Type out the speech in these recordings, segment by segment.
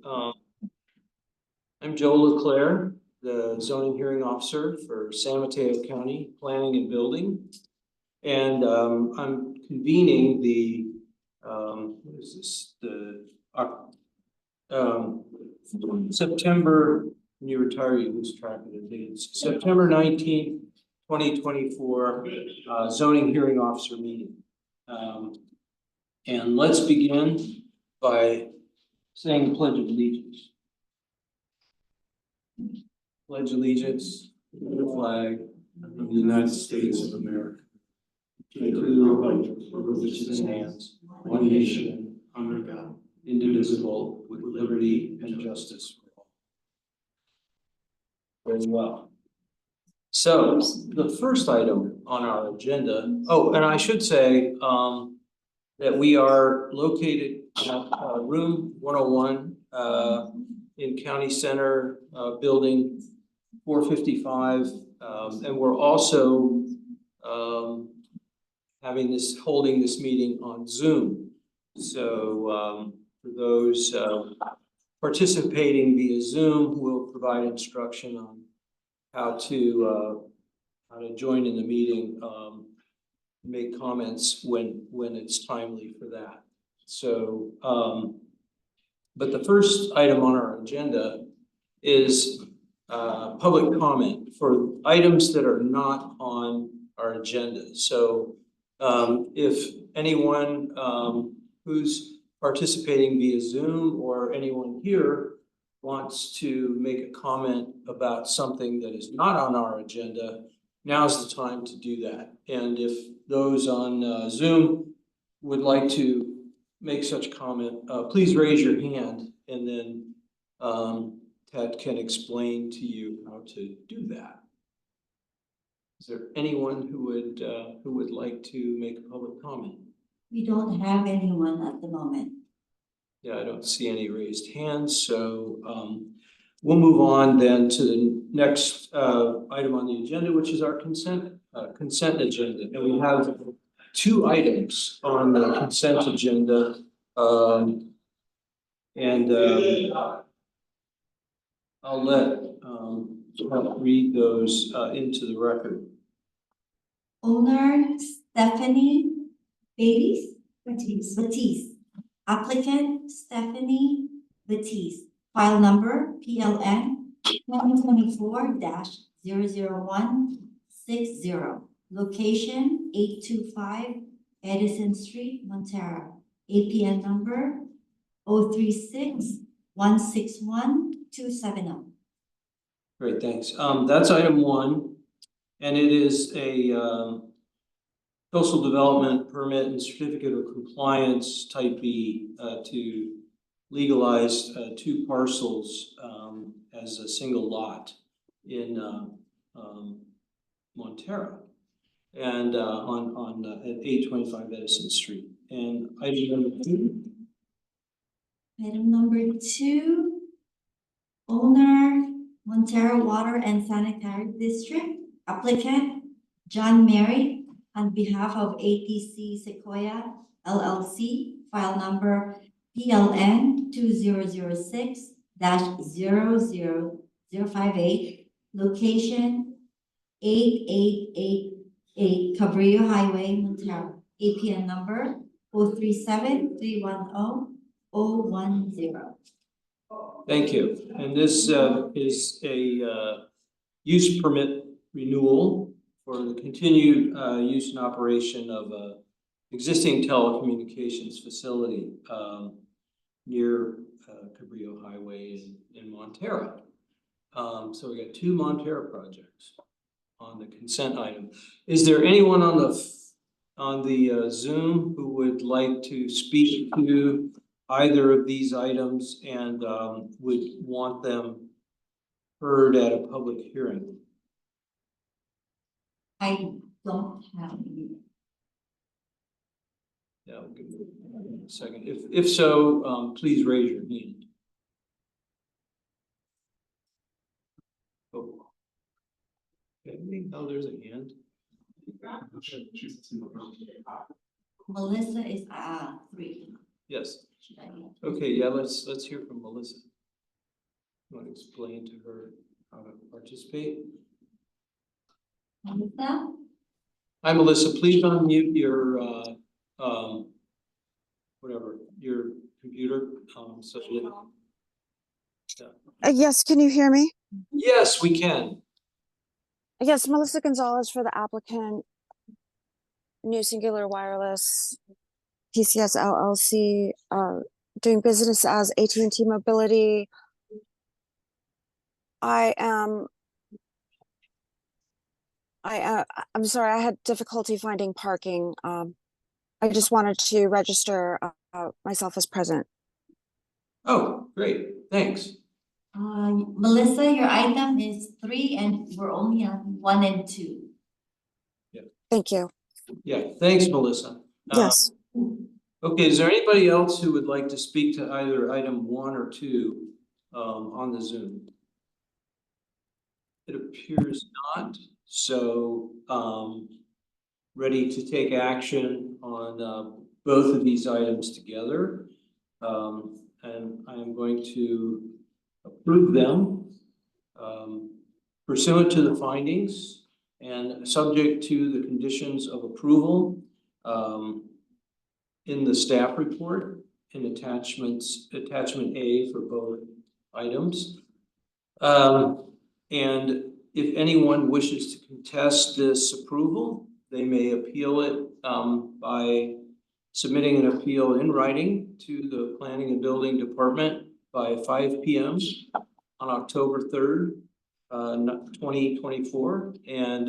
I'm Joe LeClaire, the zoning hearing officer for San Mateo County Planning and Building. And I'm convening the, what is this? The September, when you retire, you lose track of the dates. September 19th, 2024 zoning hearing officer meeting. And let's begin by saying the Pledge of Allegiance. Pledge allegiance to the flag of the United States of America, to the republic for which it stands, one nation, under God, indivisible, with liberty and justice for all. Very well. So the first item on our agenda, oh, and I should say that we are located at room 101 in County Center building 455, and we're also holding this meeting on Zoom. So for those participating via Zoom, we'll provide instruction on how to join in the meeting, make comments when it's timely for that. So, but the first item on our agenda is public comment for items that are not on our agenda. So if anyone who's participating via Zoom or anyone here wants to make a comment about something that is not on our agenda, now's the time to do that. And if those on Zoom would like to make such comment, please raise your hand, and then Ted can explain to you how to do that. Is there anyone who would like to make a public comment? We don't have anyone at the moment. Yeah, I don't see any raised hands, so we'll move on then to the next item on the agenda, which is our consent agenda. And we have two items on the consent agenda, I'll let read those into the record. Owner Stephanie Batiste. Applicant Stephanie Batiste. File number PLN 2024-00160. Location 825 Edison Street, Montero. APN number 036-161-270. Great, thanks. That's item one, and it is a coastal development permit and certificate of compliance type B to legalize two parcels as a single lot in Montero and at 825 Edison Street. And item number two. Item number two, owner Montero Water and Sanitary District, applicant John Mary, on behalf of ATC Sequoia LLC, file number PLN 2006-00058, location 8888 Cabrillo Highway, Montero. APN number 037-310-010. Thank you. And this is a use permit renewal for the continued use and operation of a existing telecommunications facility near Cabrillo Highway in Montero. So we got two Montero projects on the consent item. Is there anyone on the Zoom who would like to speak to either of these items and would want them heard at a public hearing? I don't have any. Yeah, I'll give you a second. If so, please raise your hand. Oh. Okay, oh, there's a hand. Melissa is 3. Yes. Okay, yeah, let's hear from Melissa. Want to explain to her how to participate? Melissa? Hi, Melissa, please unmute your, whatever, your computer, so that. Yes, can you hear me? Yes, we can. Yes, Melissa Gonzalez for the applicant, New Singular Wireless, PCS LLC, doing business as AT&T Mobility. I'm sorry, I had difficulty finding parking. I just wanted to register myself as present. Oh, great, thanks. Melissa, your item is 3 and we're only on 1 and 2. Thank you. Yeah, thanks, Melissa. Yes. Okay, is there anybody else who would like to speak to either item 1 or 2 on the Zoom? It appears not, so ready to take action on both of these items together. And I am going to approve them pursuant to the findings and subject to the conditions of approval in the staff report in attachment A for both items. And if anyone wishes to contest this approval, they may appeal it by submitting an appeal in writing to the Planning and Building Department by 5 p.m. on October 3rd, 2024. And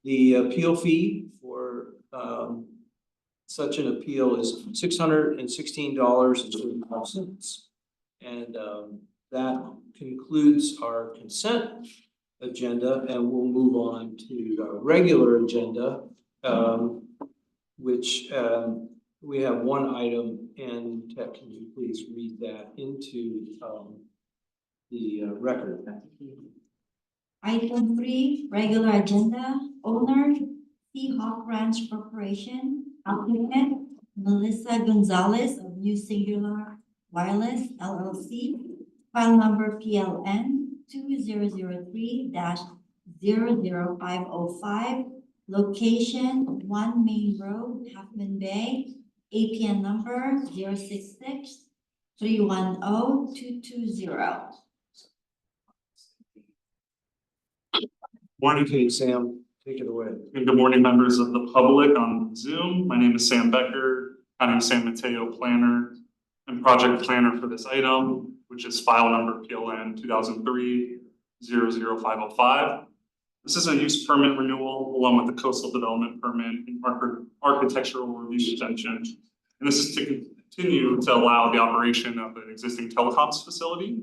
the appeal fee for such an appeal is $616.35. And that concludes our consent agenda, and we'll move on to the regular agenda, which we have one item, and Ted, can you please read that into the record? Item 3, regular agenda, owner, Seahawk Ranch Corporation, applicant, Melissa Gonzalez of New Singular Wireless LLC, file number PLN 2003-00505, location 1 Main Road, Half Moon Bay, APN number 066-310-220. Morning, Kate, Sam, take it away. And good morning, members of the public on Zoom. My name is Sam Becker. I'm San Mateo planner and project planner for this item, which is file number PLN 2003-00505. This is a use permit renewal along with the coastal development permit and architectural review extension. And this is to continue to allow the operation of an existing telecoms facility.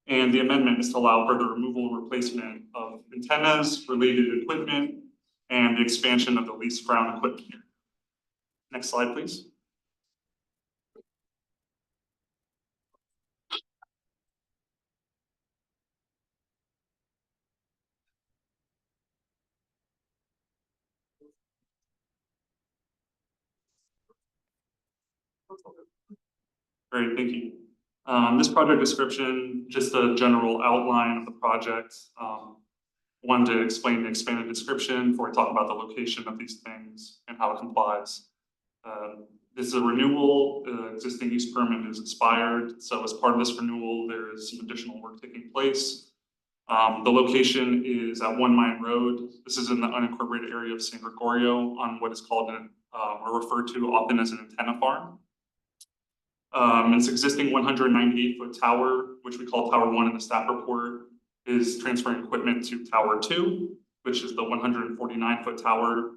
And the amendment is to allow further removal and replacement of antennas, related equipment, and the expansion of the leased ground equipment here. Next slide, please. Great, thank you. This project description, just a general outline of the project. Wanted to explain the expanded description before I talk about the location of these things and how it complies. This is a renewal. The existing use permit is expired. So as part of this renewal, there is some additional work taking place. The location is at 1 Mine Road. This is in the unincorporated area of San Gregorio on what is called or referred to often as an antenna farm. Its existing 198-foot tower, which we call Tower 1 in the staff report, is transferring equipment to Tower 2, which is the 149-foot tower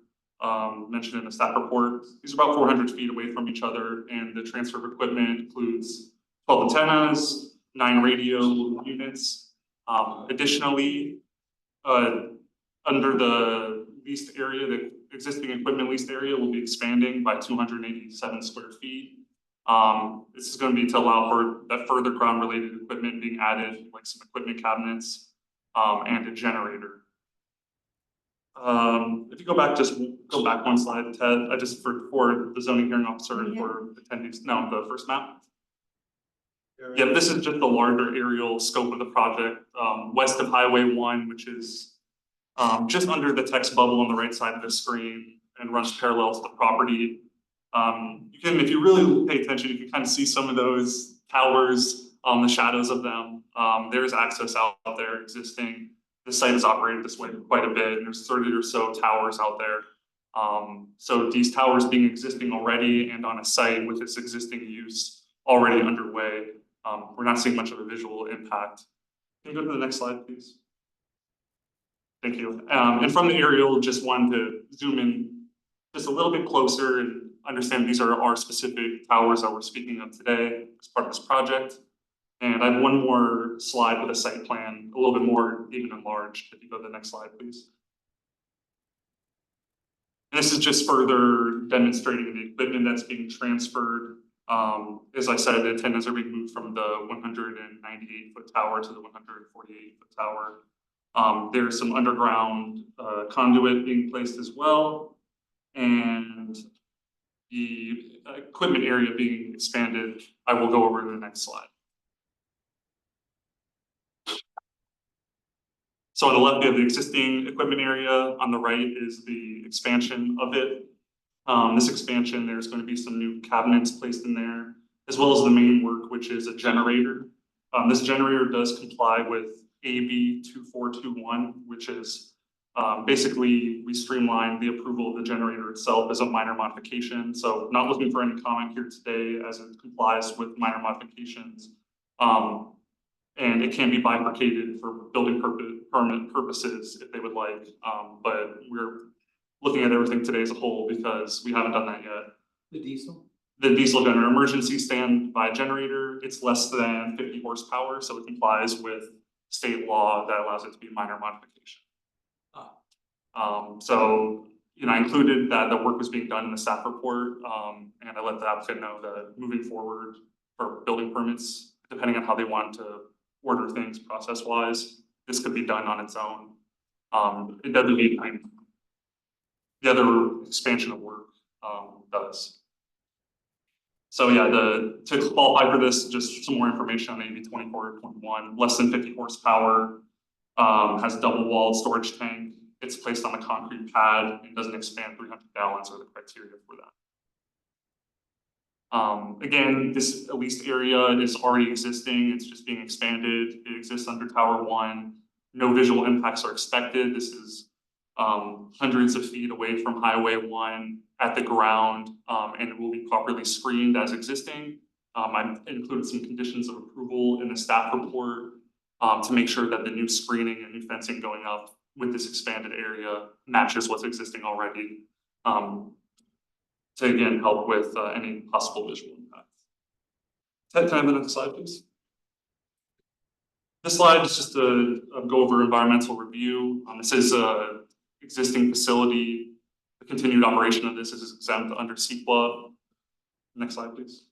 mentioned in the staff report. These are about 400 feet away from each other, and the transfer of equipment includes 12 antennas, 9 radio units. Additionally, under the leased area, the existing equipment leased area will be expanding by 287 square feet. This is going to be to allow for that further ground related equipment being added, like some equipment cabinets and a generator. If you just go back one slide, Ted, for the zoning hearing officer and for attendees, no, the first map. Yep, this is just the larger aerial scope of the project, west of Highway 1, which is just under the text bubble on the right side of the screen and runs parallel to the property. You can, if you really pay attention, you can kind of see some of those towers, the shadows of them. There is access out there existing. The site is operated this way quite a bit, and there's 30 or so towers out there. So these towers being existing already and on a site with its existing use already underway, we're not seeing much of a visual impact. Can you go to the next slide, please? Thank you. And from the aerial, just wanted to zoom in just a little bit closer and understand these are our specific towers that we're speaking of today as part of this project. And I have one more slide with a site plan, a little bit more even enlarged. If you go to the next slide, please. And this is just further demonstrating the equipment that's being transferred. As I said, the antennas are being moved from the 198-foot tower to the 148-foot tower. There's some underground conduit being placed as well, and the equipment area being expanded. I will go over to the next slide. So on the left, we have the existing equipment area. On the right is the expansion of it. This expansion, there's going to be some new cabinets placed in there, as well as the main work, which is a generator. This generator does comply with AB 2421, which is basically we streamline the approval of the generator itself as a minor modification. So not looking for any comment here today as it complies with minor modifications. And it can be bifurcated for building permit purposes if they would like. But we're looking at everything today as a whole because we haven't done that yet. The diesel? The diesel generator, emergency standby generator, it's less than 50 horsepower, so it complies with state law that allows it to be a minor modification. So, I included that the work was being done in the staff report, and I let the applicant know that moving forward for building permits, depending on how they want to order things process-wise, this could be done on its own. It doesn't need the other expansion of work does. So yeah, to qualify for this, just some more information on AB 2421, less than 50 horsepower, has double-walled storage tank. It's placed on a concrete pad and doesn't expand 300 gallons or the criteria for that. Again, this leased area is already existing. It's just being expanded. It exists under Tower 1. No visual impacts are expected. This is hundreds of feet away from Highway 1 at the ground, and it will be properly screened as existing. I've included some conditions of approval in the staff report to make sure that the new screening and new fencing going up with this expanded area matches what's existing already, to again help with any possible visual impacts. Ted, can I have the next slide, please? This slide is just to go over environmental review. This is a existing facility. The continued operation of this is exempt under CEQA. Next slide, please.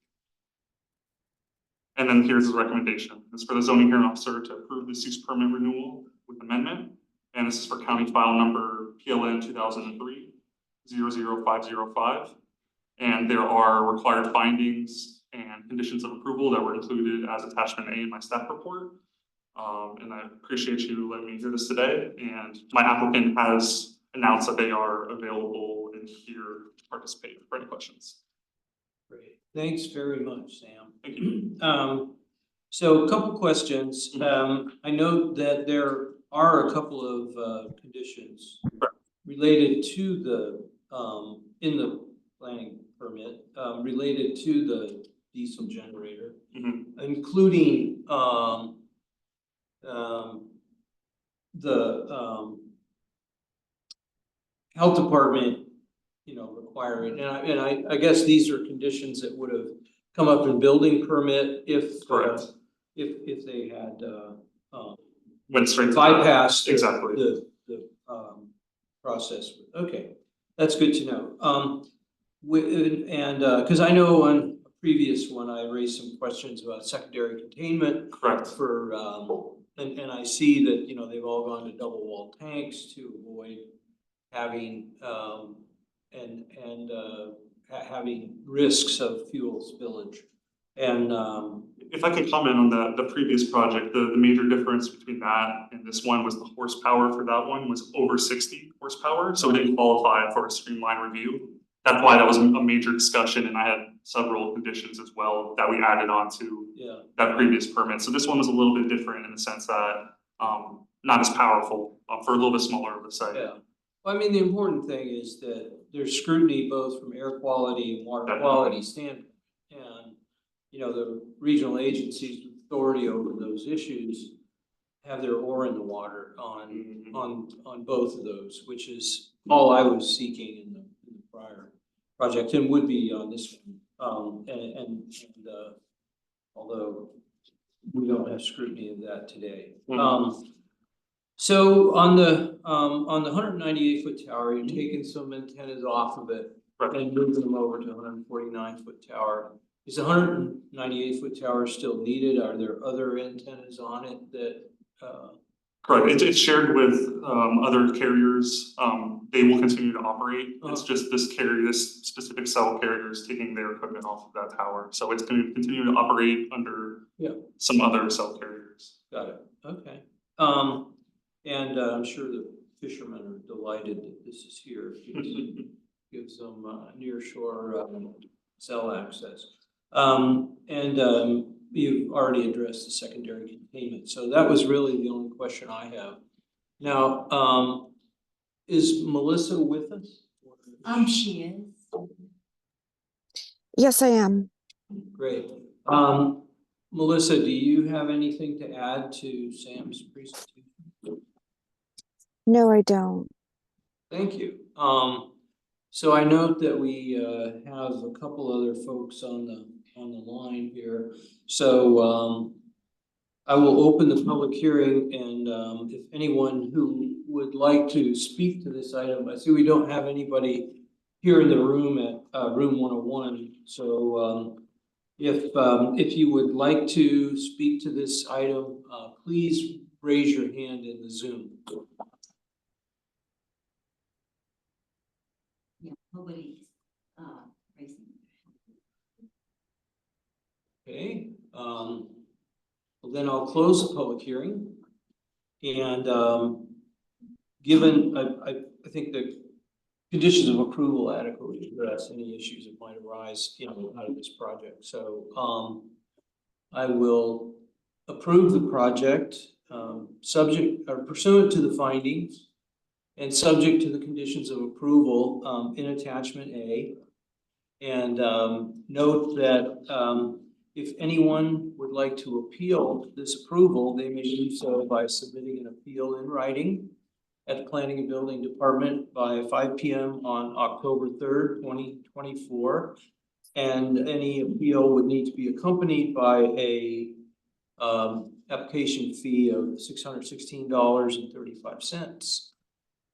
And then here's the recommendation. It's for the zoning hearing officer to approve this use permit renewal with amendment. And this is for county file number PLN 2003-00505. And there are required findings and conditions of approval that were included as attachment A in my staff report. And I appreciate you letting me hear this today. And my applicant has announced that they are available and here to participate for any questions. Great. Thanks very much, Sam. Thank you. So a couple questions. I know that there are a couple of conditions related to the in the planning permit related to the diesel generator, including the health department, requiring, and I guess these are conditions that would have come up in building permit if if they had went straight to bypassed exactly the process. Okay, that's good to know. Because I know on a previous one I raised some questions about secondary containment. Correct. For and I see that they've all gone to double wall tanks to avoid having having risks of fuel spillage. And if I could comment on the previous project, the major difference between that and this one was the horsepower for that one was over 60 horsepower, so it didn't qualify for a streamline review. That's why that was a major discussion, and I had several conditions as well that we added on to Yeah, that previous permit. So this one was a little bit different in the sense that, not as powerful, for a little bit smaller of a site. yeah. Well, I mean, the important thing is that there's scrutiny both from air quality and water Definitely. quality standpoint. And, you know, the regional agencies with authority over those issues have their oar in the water on, on both of those, which is all I was seeking in the prior project and would be on this one. Although we don't have scrutiny of that today. So on the 198-foot tower, you're taking some antennas off of it Right. and moving them over to 149-foot tower. Is the 198-foot tower still needed? Are there other antennas on it that, Correct, it's shared with, other carriers, they will continue to operate. It's just this specific cell carrier is taking their equipment off of that tower, so it's gonna continue to operate under some other cell carriers. got it, okay. And I'm sure the fishermen are delighted that this is here. Gives them near shore cell access. You've already addressed the secondary containment, so that was really the only question I have. Now, is Melissa with us? She is. Yes, I am. Great. Melissa, do you have anything to add to Sam's presentation? No, I don't. Thank you. So I note that we have a couple other folks on the line here. So I will open the public hearing, and if anyone who would like to speak to this item, I see we don't have anybody here in the room at room 101. So if you would like to speak to this item, please raise your hand in the Zoom. Yeah, nobody's raising. Okay, well then I'll close the public hearing. And given, I think the conditions of approval adequately address any issues that might arise, you know, out of this project. So I will approve the project subject or pursuant to the findings and subject to the conditions of approval in attachment A. And note that if anyone would like to appeal this approval, they may do so by submitting an appeal in writing at the Planning and Building Department by 5 p.m. on October 3rd, 2024. And any appeal would need to be accompanied by a application fee of $616.35.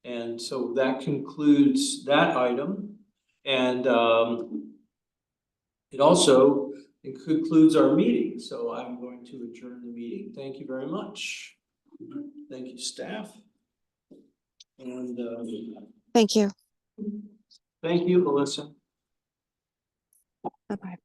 And so that concludes that item. And it also concludes our meeting. So I'm going to adjourn the meeting. Thank you very much. Thank you, staff. And Thank you. thank you, Melissa. Bye-bye.